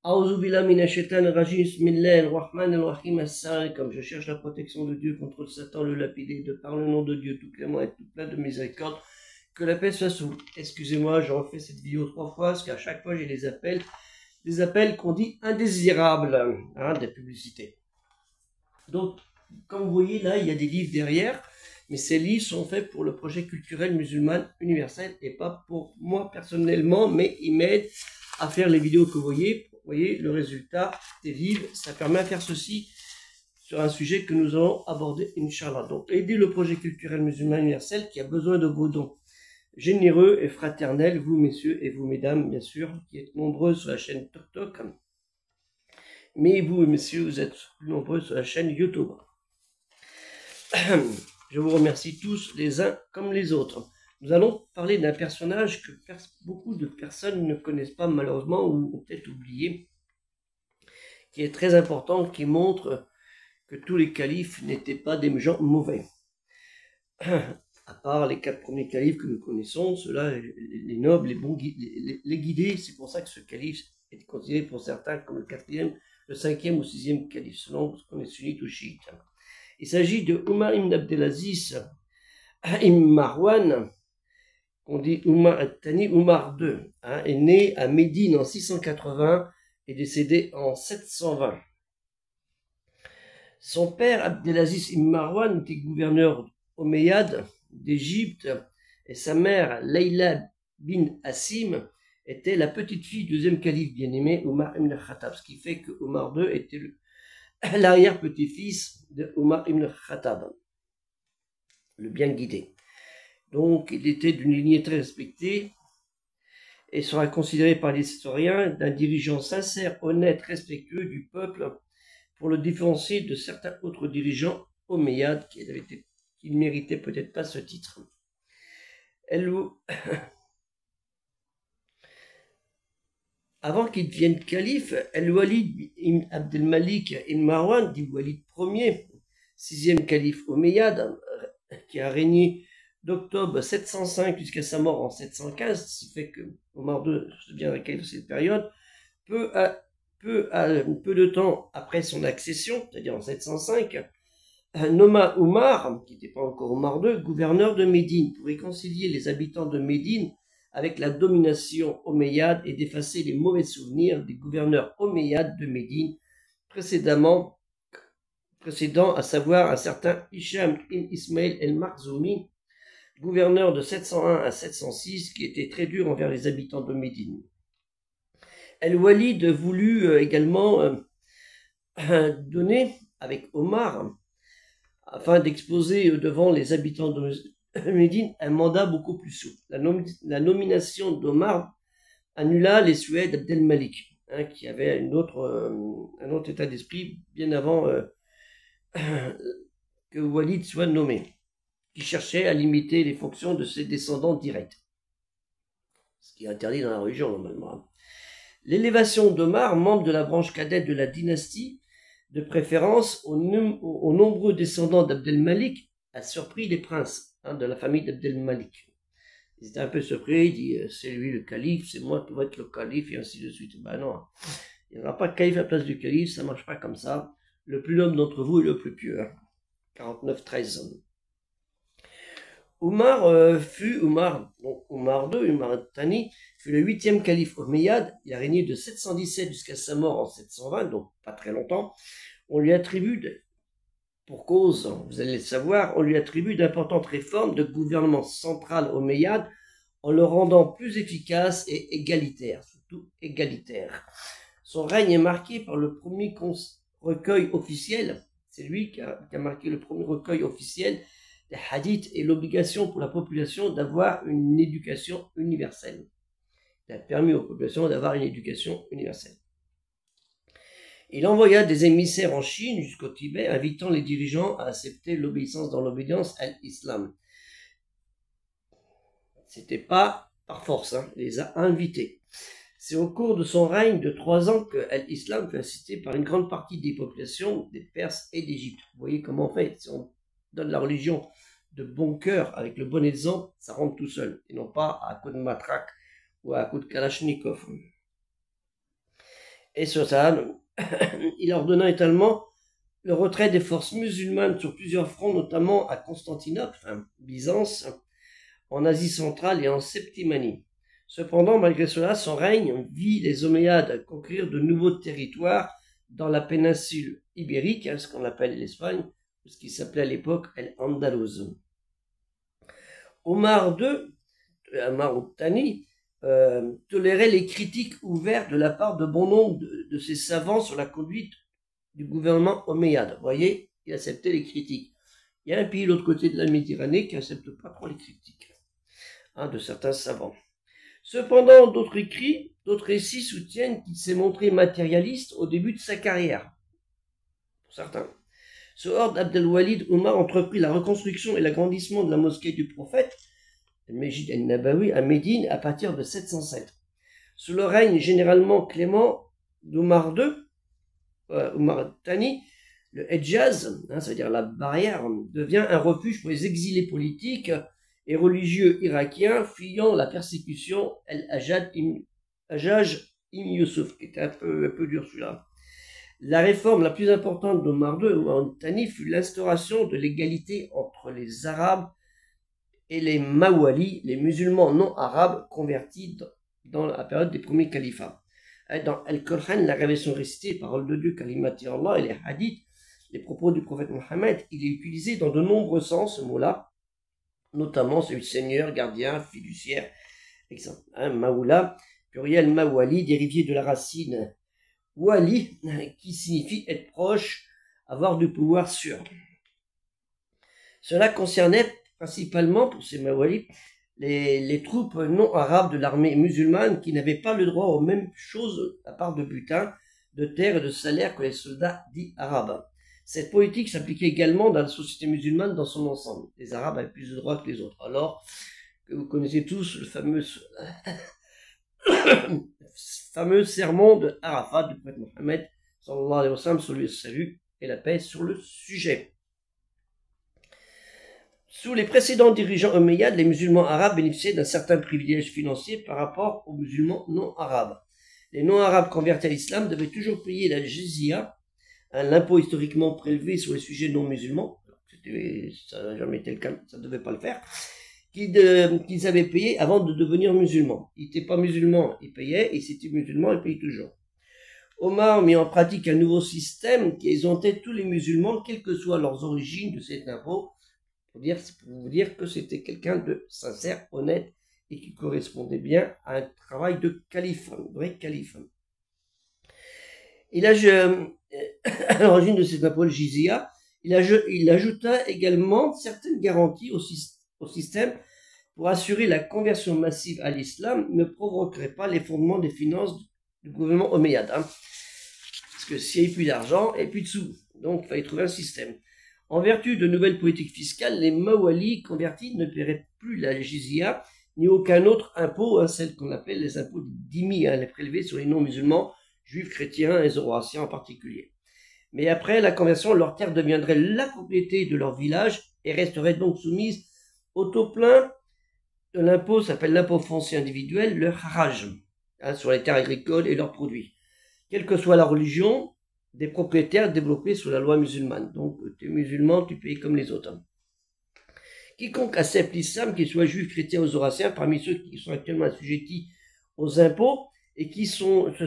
Comme je cherche la protection de Dieu contre le Satan, le lapidé, de par le nom de Dieu, tout clément et tout plein de miséricorde, que la paix soit sous. Excusez-moi, je refais cette vidéo 3 fois, parce qu'à chaque fois j'ai des appels qu'on dit indésirables, des publicités. Donc, comme vous voyez là, il y a des livres derrière, mais ces livres sont faits pour le projet culturel musulman universel et pas pour moi personnellement, mais ils m'aident à faire les vidéos que vous voyez. Vous voyez le résultat des livres, ça permet à faire ceci sur un sujet que nous allons aborder, Inch'Allah. Donc, aider le projet culturel musulman universel qui a besoin de vos dons généreux et fraternels, vous messieurs et vous mesdames, bien sûr, qui êtes nombreux sur la chaîne TikTok. Mais vous, messieurs, vous êtes plus nombreux sur la chaîne YouTube. Je vous remercie tous, les uns comme les autres. Nous allons parler d'un personnage que beaucoup de personnes ne connaissent pas malheureusement ou ont peut-être oublié, qui est très important, qui montre que tous les califes n'étaient pas des gens mauvais. À part les 4 premiers califes que nous connaissons, ceux-là, les nobles, les bons, les guidés, c'est pour ça que ce calife est considéré pour certains comme le 4e, le 5e ou 6e calife, selon ce qu'on est sunnite ou chiite. Il s'agit de Omar ibn Abdelaziz ibn Marwan, qu'on dit Omar al-Thani, Omar II, est né à Médine en 680 et décédé en 720. Son père, Abdelaziz ibn Marwan, était gouverneur omeyyade d'Égypte, et sa mère, Layla bin Asim, était la petite fille du deuxième calife bien-aimé, Omar ibn Khattab, ce qui fait que Omar II était l'arrière-petit-fils de Omar ibn Khattab, le bien guidé. Donc, il était d'une lignée très respectée et sera considéré par les historiens d'un dirigeant sincère, honnête, respectueux du peuple, pour le différencier de certains autres dirigeants omeyyades qui ne méritaient peut-être pas ce titre. Avant qu'il devienne calife, Al-Walid ibn Abdelmalik ibn Marwan, dit Walid Ier, 6e calife omeyyade, qui a régné d'octobre 705 jusqu'à sa mort en 715, ce qui fait que Omar II deviendra calife de cette période, peu de temps après son accession, c'est-à-dire en 705, nomma Omar, qui n'était pas encore Omar II, gouverneur de Médine, pour réconcilier les habitants de Médine avec la domination omeyyade et d'effacer les mauvais souvenirs des gouverneurs omeyyades de Médine précédent, à savoir un certain Hisham ibn Ismail el-Makhzoumi, gouverneur de 701 à 706, qui était très dur envers les habitants de Médine. Al-Walid voulut également donner avec Omar, afin d'exposer devant les habitants de Médine un mandat beaucoup plus souple. La nomination d'Omar annula les souhaits d'Abdelmalik, qui avait un autre état d'esprit bien avant que Walid soit nommé, qui cherchait à limiter les fonctions de ses descendants directs, ce qui est interdit dans la religion normalement. L'élévation d'Omar, membre de la branche cadette de la dynastie, de préférence aux nombreux descendants d'Abdelmalik, a surpris les princes de la famille d'Abdelmalik. Ils étaient un peu surpris, ils disent c'est lui le calife, c'est moi qui vais être le calife, et ainsi de suite. Ben non, il n'y aura pas de calife à la place du calife, ça ne marche pas comme ça. Le plus noble d'entre vous est le plus pieux. 49-13. Omar II, Omar al-Thani, fut le 8e calife omeyyade. Il a régné de 717 jusqu'à sa mort en 720, donc pas très longtemps. On lui attribue, pour cause, vous allez le savoir, on lui attribue d'importantes réformes de gouvernement central omeyyade en le rendant plus efficace et égalitaire, surtout égalitaire. Son règne est marqué par le premier recueil officiel, c'est lui qui a marqué le premier recueil officiel des hadiths et l'obligation pour la population d'avoir une éducation universelle. Il a permis aux populations d'avoir une éducation universelle. Il envoya des émissaires en Chine jusqu'au Tibet, invitant les dirigeants à accepter l'obéissance dans l'obédience à l'islam. C'était pas par force, il les a invités. C'est au cours de son règne de 3 ans que l'islam fut accepté par une grande partie des populations des Perses et d'Égypte. Vous voyez comment on fait, si on donne la religion de bon cœur, avec le bon exemple, ça rentre tout seul, et non pas à coup de matraque ou à coup de kalachnikov. Et sur ça, il ordonna également le retrait des forces musulmanes sur plusieurs fronts, notamment à Constantinople, enfin Byzance, en Asie centrale et en Septimanie. Cependant, malgré cela, son règne vit les Omeyyades conquérir de nouveaux territoires dans la péninsule ibérique, ce qu'on appelle l'Espagne, ce qui s'appelait à l'époque El-Andalus. Omar Thani, tolérait les critiques ouvertes de la part de bon nombre de ses savants sur la conduite du gouvernement omeyyade. Vous voyez, il acceptait les critiques. Il y a un pays de l'autre côté de la Méditerranée qui n'accepte pas trop les critiques de certains savants. Cependant, d'autres écrits, d'autres récits soutiennent qu'il s'est montré matérialiste au début de sa carrière. Pour certains. Ce horde Abdel-Walid Omar entreprit la reconstruction et l'agrandissement de la mosquée du prophète, le Mesjid el-Nabawi, à Médine à partir de 707. Sous le règne généralement clément d'Omar II, Omar Thani, le Hedjaz, c'est-à-dire la barrière, devient un refuge pour les exilés politiques et religieux irakiens fuyant la persécution El-Hajjaj ibn Yusuf, qui était un peu dur celui-là. La réforme la plus importante d'Omar II, Omar Thani, fut l'instauration de l'égalité entre les Arabes et les Mawalis, les musulmans non arabes convertis dans la période des premiers califats. Dans Al-Qur'an, la révélation récitée, paroles de Dieu, kalimati Allah, et les hadiths, les propos du prophète Mohammed, il est utilisé dans de nombreux sens, ce mot-là, notamment celui de seigneur, gardien, fiduciaire, exemple. Maoula, pluriel mawali, dérivé de la racine wali, qui signifie être proche, avoir du pouvoir sur. Cela concernait principalement, pour ces mawalis, les troupes non arabes de l'armée musulmane qui n'avaient pas le droit aux mêmes choses à part de butin, de terre et de salaire que les soldats dits arabes. Cette politique s'appliquait également dans la société musulmane dans son ensemble. Les arabes avaient plus de droits que les autres. Alors que vous connaissez tous le fameux sermon de Arafat du prophète Mohammed sallallahu alayhi wa sallam, sur le salut et la paix sur le sujet. Sous les précédents dirigeants omeyyades, les musulmans arabes bénéficiaient d'un certain privilège financier par rapport aux musulmans non arabes. Les non arabes convertis à l'islam devaient toujours payer la jizya, l'impôt historiquement prélevé sur les sujets non musulmans. Ça n'a jamais été le cas, ça ne devait pas le faire. Qu'ils avaient payé avant de devenir musulmans. Ils n'étaient pas musulmans, ils payaient, et s'ils étaient musulmans, ils payaient toujours. Omar mit en pratique un nouveau système qui exemptait tous les musulmans, quelles que soient leurs origines, de cet impôt, pour vous dire que c'était quelqu'un de sincère, honnête, et qui correspondait bien à un travail de calife, un vrai calife. À l'origine de cet impôt, le jizya, il ajouta également certaines garanties au système pour assurer la conversion massive à l'islam ne provoquerait pas l'effondrement des finances du gouvernement omeyyade. Parce que s'il n'y avait plus d'argent, il n'y avait plus de sous. Donc il fallait trouver un système. En vertu de nouvelles politiques fiscales, les mawalis convertis ne paieraient plus la jizya ni aucun autre impôt, celle qu'on appelle les impôts dhimmi, les prélevés sur les non-musulmans, juifs, chrétiens et zoroastriens en particulier. Mais après la conversion, leur terre deviendrait la propriété de leur village et resterait donc soumise au taux plein de l'impôt, s'appelle l'impôt foncier individuel, le haraj, sur les terres agricoles et leurs produits. Quelle que soit la religion, des propriétaires développés sous la loi musulmane. Donc, tu es musulman, tu payes comme les autres. Quiconque accepte l'islam, qu'il soit juif, chrétien ou zoroastrien, parmi ceux qui sont actuellement assujettis aux impôts et qui se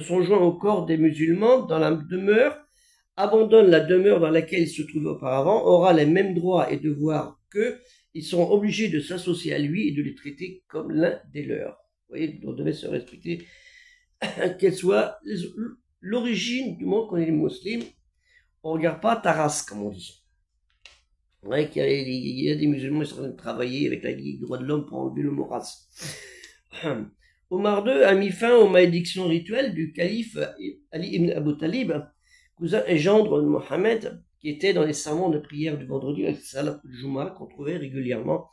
sont joints au corps des musulmans dans la demeure, abandonne la demeure dans laquelle ils se trouvaient auparavant, aura les mêmes droits et devoirs qu'eux, ils seront obligés de s'associer à lui et de les traiter comme l'un des leurs. Vous voyez, on devait se respecter, quelle soit l'origine du monde qu'on est les musulmans. On ne regarde pas ta race, comme on dit. Ouais, il y a des musulmans qui sont en train de travailler avec la Ligue des droits de l'homme pour enlever le mot race. Omar II a mis fin aux malédictions rituelles du calife Ali ibn Abu Talib, cousin et gendre de Mohammed, qui était dans les sermons de prière du vendredi, avec Salat al-Juma, qu'on trouvait régulièrement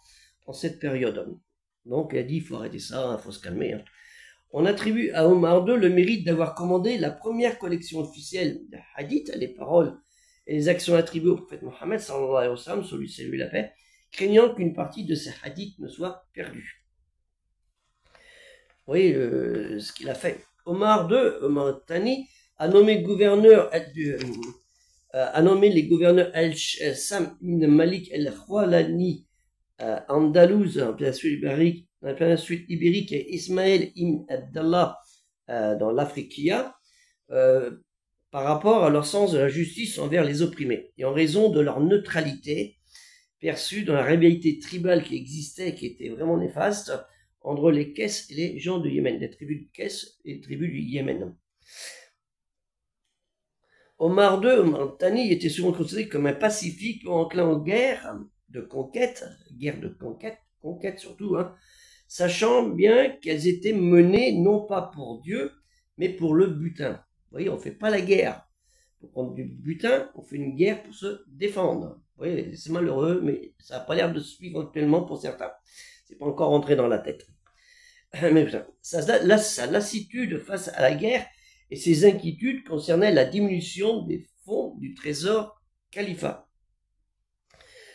en cette période. Donc il a dit, il faut arrêter ça, il faut se calmer. On attribue à Omar II le mérite d'avoir commandé la première collection officielle de hadith, les paroles et les actions attribuées au prophète Mohammed, sallallahu alayhi wa sallam, sur lui salut la paix, craignant qu'une partie de ces hadiths ne soit perdue. Vous voyez ce qu'il a fait. Omar Thani a nommé gouverneur a nommé les gouverneurs Al-Sam ibn Malik al-Khwalani Andalouse, en péninsule ibérique, et Ismaël ibn Abdallah dans l'Afriqiya, par rapport à leur sens de la justice envers les opprimés, et en raison de leur neutralité perçue dans la rivalité tribale qui existait, qui était vraiment néfaste, entre les Kess et les gens de Yémen, les tribus de Kess et les tribus du Yémen. Omar Thani était souvent considéré comme un pacifique ou enclin aux guerres de conquête surtout, sachant bien qu'elles étaient menées non pas pour Dieu, mais pour le butin. Vous voyez, on ne fait pas la guerre pour prendre du butin, on fait une guerre pour se défendre. Vous voyez, c'est malheureux, mais ça n'a pas l'air de suivre actuellement pour certains. C'est pas encore rentré dans la tête. Mais sa lassitude face à la guerre et ses inquiétudes concernaient la diminution des fonds du trésor califat.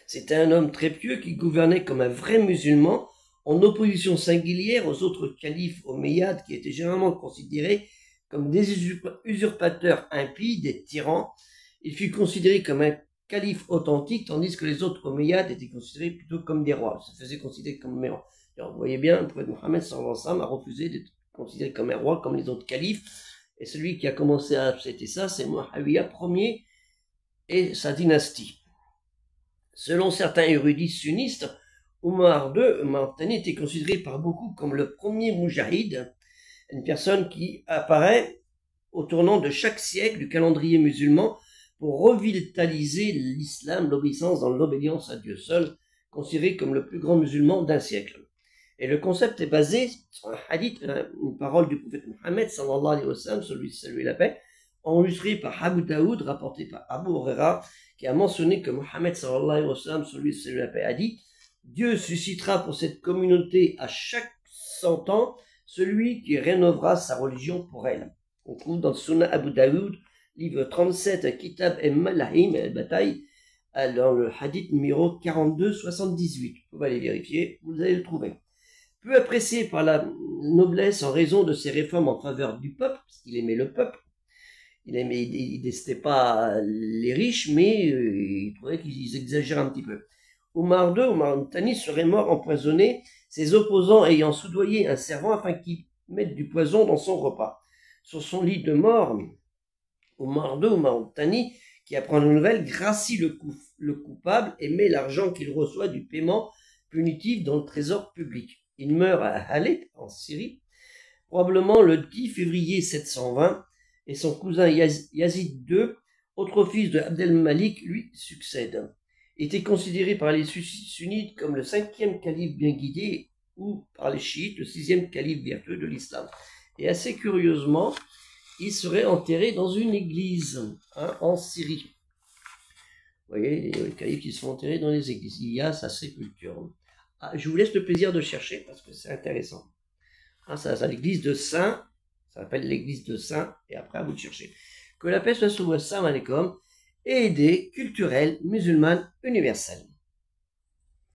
C'était un homme très pieux qui gouvernait comme un vrai musulman, en opposition singulière aux autres califes omeyyades qui étaient généralement considérés comme des usurpateurs impies, des tyrans. Il fut considéré comme un calife authentique, tandis que les autres omeyyades étaient considérés plutôt comme des rois. Ça faisait considérer comme des rois. Alors, vous voyez bien, le prophète Mohammed sallallahu alayhi wa sallam a refusé d'être considéré comme un roi, comme les autres califes. Et celui qui a commencé à accepter ça, c'est Muawiyah Ier et sa dynastie. Selon certains érudits sunnistes, Omar Thani était considéré par beaucoup comme le premier moujahid, une personne qui apparaît au tournant de chaque siècle du calendrier musulman pour revitaliser l'islam, l'obéissance dans l'obédience à Dieu seul, considéré comme le plus grand musulman d'un siècle. Et le concept est basé sur un hadith, une parole du prophète Mohammed sallallahu alayhi wa sallam, celui saluer la paix, enregistré par Abu Daoud, rapporté par Abu Huraira, qui a mentionné que Mohammed sallallahu alayhi wa sallam, celui saluer la paix, a dit: Dieu suscitera pour cette communauté à chaque 100 ans celui qui rénovera sa religion pour elle. On trouve dans le Sunnah Abu Daoud, livre 37, Kitab al-Malahim al-Bataille, dans le hadith numéro 4278. Vous pouvez aller vérifier, vous allez le trouver. Peu apprécié par la noblesse en raison de ses réformes en faveur du peuple, parce qu'il aimait le peuple, il détestait pas les riches, mais il trouvait qu'ils exagéraient un petit peu. Omar Thani serait mort empoisonné, ses opposants ayant soudoyé un servant afin qu'il mette du poison dans son repas. Sur son lit de mort, Omar Thani, qui apprend la nouvelle, gracie le coupable et met l'argent qu'il reçoit du paiement punitif dans le trésor public. Il meurt à Alep, en Syrie, probablement le 10 février 720, et son cousin Yazid II, autre fils de Abdel Malik, lui succède. Il était considéré par les sunnites comme le 5e calife bien guidé, ou par les chiites, le 6e calife vertueux de l'islam. Et assez curieusement, il serait enterré dans une église, en Syrie. Vous voyez, les califes qui sont enterrés dans les églises, il y a sa sépulture. Je vous laisse le plaisir de chercher parce que c'est intéressant. C'est l'église de Saint, ça s'appelle l'église de Saint, et après à vous de chercher. Que la paix soit sur vous, salam alaikum, et idée culturelle musulmane universelle.